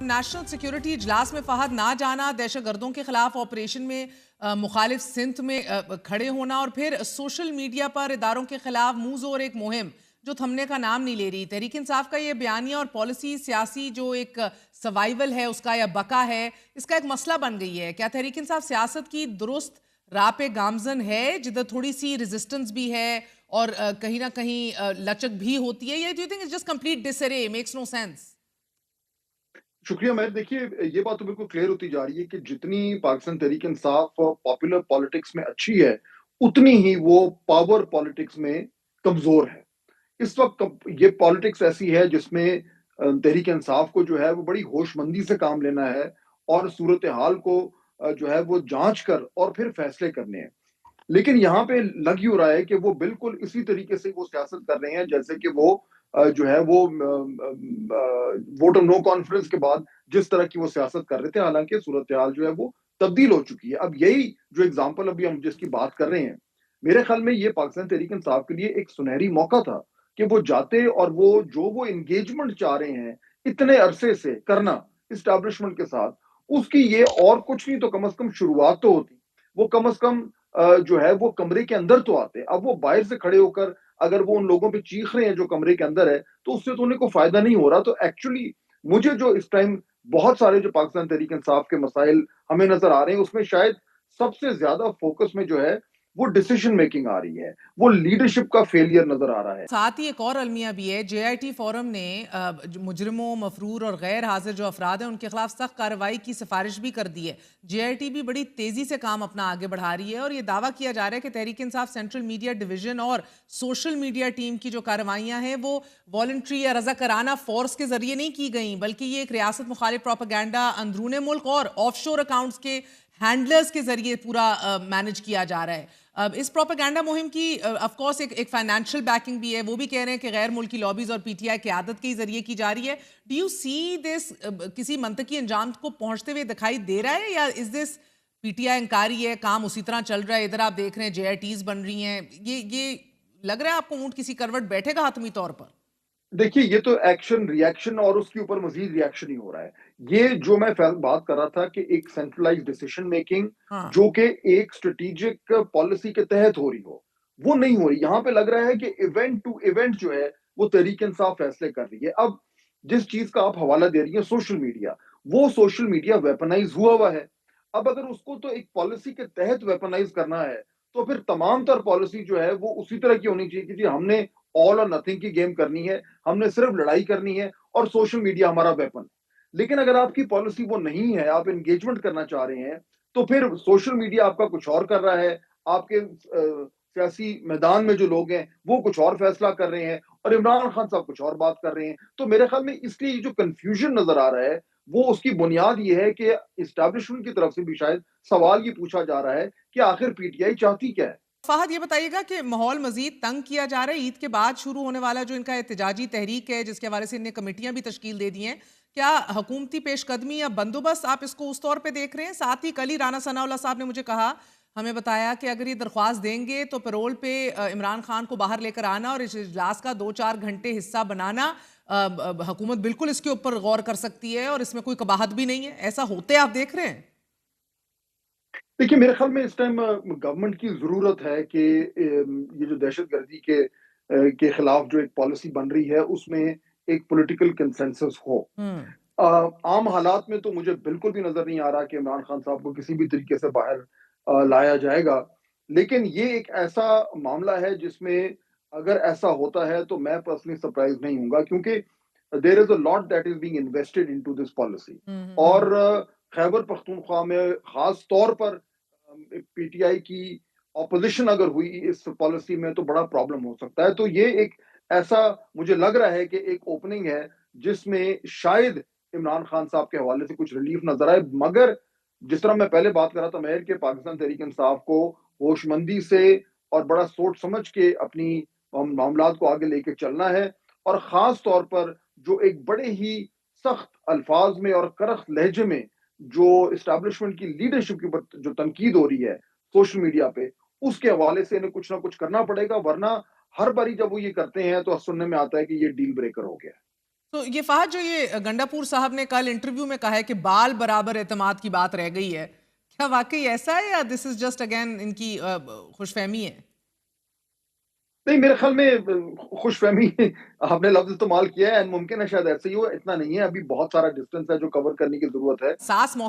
National security اجلاس میں فہد نہ جانا، دہشت گردوں کے خلاف آپریشن میں مخالف سمت میں کھڑے ہونا اور پھر سوشل میڈیا پر اداروں کے خلاف منہ زور ایک مہم جو تھمنے کا نام نہیں لے رہی۔ تحریک انصاف کا یہ بیانیہ اور پالیسی سیاسی جو ایک سوائیول ہے اس کا یا بقا ہے، اس کا ایک مسئلہ بن گئی ہے۔ کیا تحریک انصاف سیاست کی درست راہ پہ گامزن ہے جدھر تھوڑی سی ریزسٹنس بھی ہے اور کہیں نہ کہیں لچک بھی ہوتی ہے، یا do you think it's just complete disarray, makes no sense? شکریہ مہر، دیکھیے یہ بات تو بالکل کلیئر ہوتی جا رہی ہے کہ جتنی پاکستان تحریک انصاف پاپولر پالیٹکس میں اچھی ہے اتنی ہی وہ پاور پالیٹکس میں کمزور ہے۔ اس وقت یہ پالیٹکس ایسی ہے جس میں تحریک انصاف کو جو ہے وہ بڑی ہوش مندی سے کام لینا ہے اور صورتحال کو جو ہے وہ جانچ کر اور پھر فیصلے کرنے ہیں۔ لیکن یہاں پہ لگ یوں رہا ہے کہ وہ بالکل اسی طریقے سے وہ سیاست کر رہے ہیں جیسے کہ وہ جو ہے وہ ووٹ آف نو کانفیڈنس کے بعد جس طرح کی وہ سیاست کر رہے تھے، حالانکہ صورتحال جو ہے وہ تبدیل ہو چکی ہے۔ اب یہی جو اگزامپل ابھی ہم جس کی بات کر رہے ہیں، میرے خیال میں یہ پاکستان تحریک انصاف کے لیے ایک سنہری موقع تھا کہ وہ جاتے اور وہ انگیجمنٹ چاہ رہے ہیں اتنے عرصے سے کرنا اسٹیبلشمنٹ کے ساتھ، اس کی یہ اور کچھ نہیں تو کم از کم شروعات تو ہوتی۔ وہ کم از کم جو ہے وہ کمرے کے اندر تو آتے۔ اب وہ باہر سے کھڑے ہو کر اگر وہ ان لوگوں پہ چیخ رہے ہیں جو کمرے کے اندر ہے تو اس سے تو انہیں کو فائدہ نہیں ہو رہا۔ تو ایکچولی مجھے جو اس ٹائم بہت سارے جو پاکستان تحریک انصاف کے مسائل ہمیں نظر آ رہے ہیں، اس میں شاید سب سے زیادہ فوکس میں جو ہے وہ ڈیسیشن میکنگ آ رہی ہے، وہ لیڈرشپ کا فیلئر نظر آ رہا ہے۔ ساتھ ہی ایک اور المیہ بھی ہے، جے آئی ٹی فورم نے مجرموں، مفرور اور غیر حاضر جو افراد ہیں ان کے خلاف سخت کارروائی کی سفارش بھی کر دی ہے۔ جے آئی ٹی بھی بڑی تیزی سے کام اپنا آگے بڑھا رہی ہے اور یہ دعویٰ کیا جا رہا ہے کہ Tehreek Insaf central media division اور سوشل میڈیا ٹیم کی جو کارروائیاں ہیں وہ والنٹری یا رضاکارانہ فورس کے ذریعے نہیں کی گئیں، بلکہ یہ ایک ریاست مخالف پروپیگنڈا اندرون ملک اور آف شور اکاؤنٹس کے ہینڈلرز کے ذریعے پورا مینج کیا جا رہا ہے۔ اس پروپیگنڈا مہم کی آف کورس ایک فائنینشیل بیکنگ بھی ہے، وہ بھی کہہ رہے ہیں کہ غیر ملکی لابیز اور پی ٹی آئی قیادت کے ذریعے کی جا رہی ہے۔ ڈو یو سی دس کسی منطقی انجام کو پہنچتے ہوئے دکھائی دے رہا ہے، یا از دس پی ٹی آئی انکاری ہے، کام اسی طرح چل رہا ہے، ادھر آپ دیکھ رہے ہیں جے آئی ٹیز بن رہی ہیں، یہ لگ رہا ہے آپ کو اونٹ کسی کروٹ بیٹھے گا حتمی طور پر؟ دیکھیے یہ تو ایکشن ری ایکشن اور اس کے اوپر مزید ری ایکشن ہی ہو رہا ہے۔ یہ جو میں بات کر رہا تھا کہ ایک سینٹرلائز ڈیسیشن میکنگ ہاں، جو کہ ایک اسٹریٹجک پالیسی کے تحت ہو رہی ہو، وہ نہیں ہو رہی۔ یہاں پہ لگ رہا ہے کہ ایونٹ ٹو ایونٹ جو ہے وہ تحریک انصاف فیصلے کر رہی ہے۔ اب جس چیز کا آپ حوالہ دے رہی ہیں سوشل میڈیا، وہ سوشل میڈیا ویپنائز ہوا ہے۔ اب اگر اس کو تو ایک پالیسی کے تحت ویپنائز کرنا ہے تو پھر تمام تر پالیسی جو ہے وہ اسی طرح کی ہونی چاہیے کہ جی ہم نے آل اور نتھنگ کی گیم کرنی ہے، ہم نے صرف لڑائی کرنی ہے اور سوشل میڈیا ہمارا ویپن۔ لیکن اگر آپ کی پالیسی وہ نہیں ہے، آپ انگیجمنٹ کرنا چاہ رہے ہیں، تو پھر سوشل میڈیا آپ کا کچھ اور کر رہا ہے، آپ کے سیاسی میدان میں جو لوگ ہیں وہ کچھ اور فیصلہ کر رہے ہیں اور عمران خان صاحب کچھ اور بات کر رہے ہیں۔ تو میرے خیال میں اس لیے جو کنفیوژن نظر آ رہا ہے وہ اس کی بنیاد یہ ہے کہ اسٹیبلشمنٹ کی طرف سے بھی شاید سوال یہ پوچھا جا رہا ہے کہ آخر پی ٹی آئی چاہتی کیا ہے۔ فہد یہ بتائیے گا کہ ماحول مزید تنگ کیا جا رہا ہے عید کے بعد شروع ہونے والا جو ان کا احتجاجی تحریک ہے جس کے حوالے سے انہیں کمیٹیاں بھی تشکیل دے دی ہیں، کیا حکومتی پیش قدمی یا بندوبست آپ اس کو اس طور پہ دیکھ رہے ہیں؟ ساتھ ہی کل ہی رانا ثناء اللہ صاحب نے مجھے کہا، ہمیں بتایا کہ اگر یہ درخواست دیں گے تو پیرول پہ عمران خان کو باہر لے کر آنا اور اس اجلاس کا 2-4 گھنٹے حصہ بنانا، حکومت بالکل اس کے اوپر غور کر سکتی ہے اور اس میں کوئی قباحت بھی نہیں ہے۔ ایسا ہوتے آپ دیکھ رہے ہیں؟ دیکھیے میرے خیال میں اس ٹائم گورنمنٹ کی ضرورت ہے کہ یہ جو دہشت گردی کے خلاف جو ایک پالیسی بن رہی ہے اس میں ایک پولیٹیکل کنسنسس ہو۔ عام حالات میں تو مجھے بالکل بھی نظر نہیں آ رہا کہ عمران خان صاحب کو کسی بھی طریقے سے باہر لایا جائے گا، لیکن یہ ایک ایسا معاملہ ہے جس میں اگر ایسا ہوتا ہے تو میں پرسنلی سرپرائز نہیں ہوں گا، کیونکہ there is a lot that is being invested into this policy. اور خیبر پختونخوا میں خاص طور پر پی ٹی آئی کی اپوزیشن اگر ہوئی اس پالیسی میں تو بڑا پرابلم ہو سکتا ہے۔ تو یہ ایک ایسا مجھے لگ رہا ہے کہ ایک اوپننگ ہے جس میں شاید عمران خان صاحب کے حوالے سے کچھ ریلیف نظر آئے، مگر جس طرح میں پہلے بات کر رہا تھا مہر کہ پاکستان تحریک انصاف کو ہوش مندی سے اور بڑا سوچ سمجھ کے اپنی معاملات کو آگے لے کے چلنا ہے، اور خاص طور پر جو ایک بڑے ہی سخت الفاظ میں اور کرخت لہجے میں جو اسٹیبلشمنٹ کی لیڈرشپ کے اوپر جو تنقید ہو رہی ہے سوشل میڈیا پہ، اس کے حوالے سے انہیں کچھ نہ کچھ کرنا پڑے گا، ورنہ ہر باری جب وہ یہ کرتے ہیں تو سننے میں آتا ہے کہ یہ ڈیل بریکر ہو گیا ہے۔ تو یہ فہد، جو یہ گنڈاپور صاحب نے کل انٹرویو میں کہا ہے کہ بال برابر اعتماد کی بات رہ گئی ہے، کیا واقعی ایسا ہے یا دس از جسٹ اگین ان کی خوش فہمی ہے؟ نہیں، میرے خیال میں خوش فہمی آپ نے لفظ استعمال کیا ہے، ممکن ہے شاید ایسے ہی ہو، اتنا نہیں ہے، ابھی بہت سارا ڈسٹینس ہے جو کور کرنے کی ضرورت ہے. ساس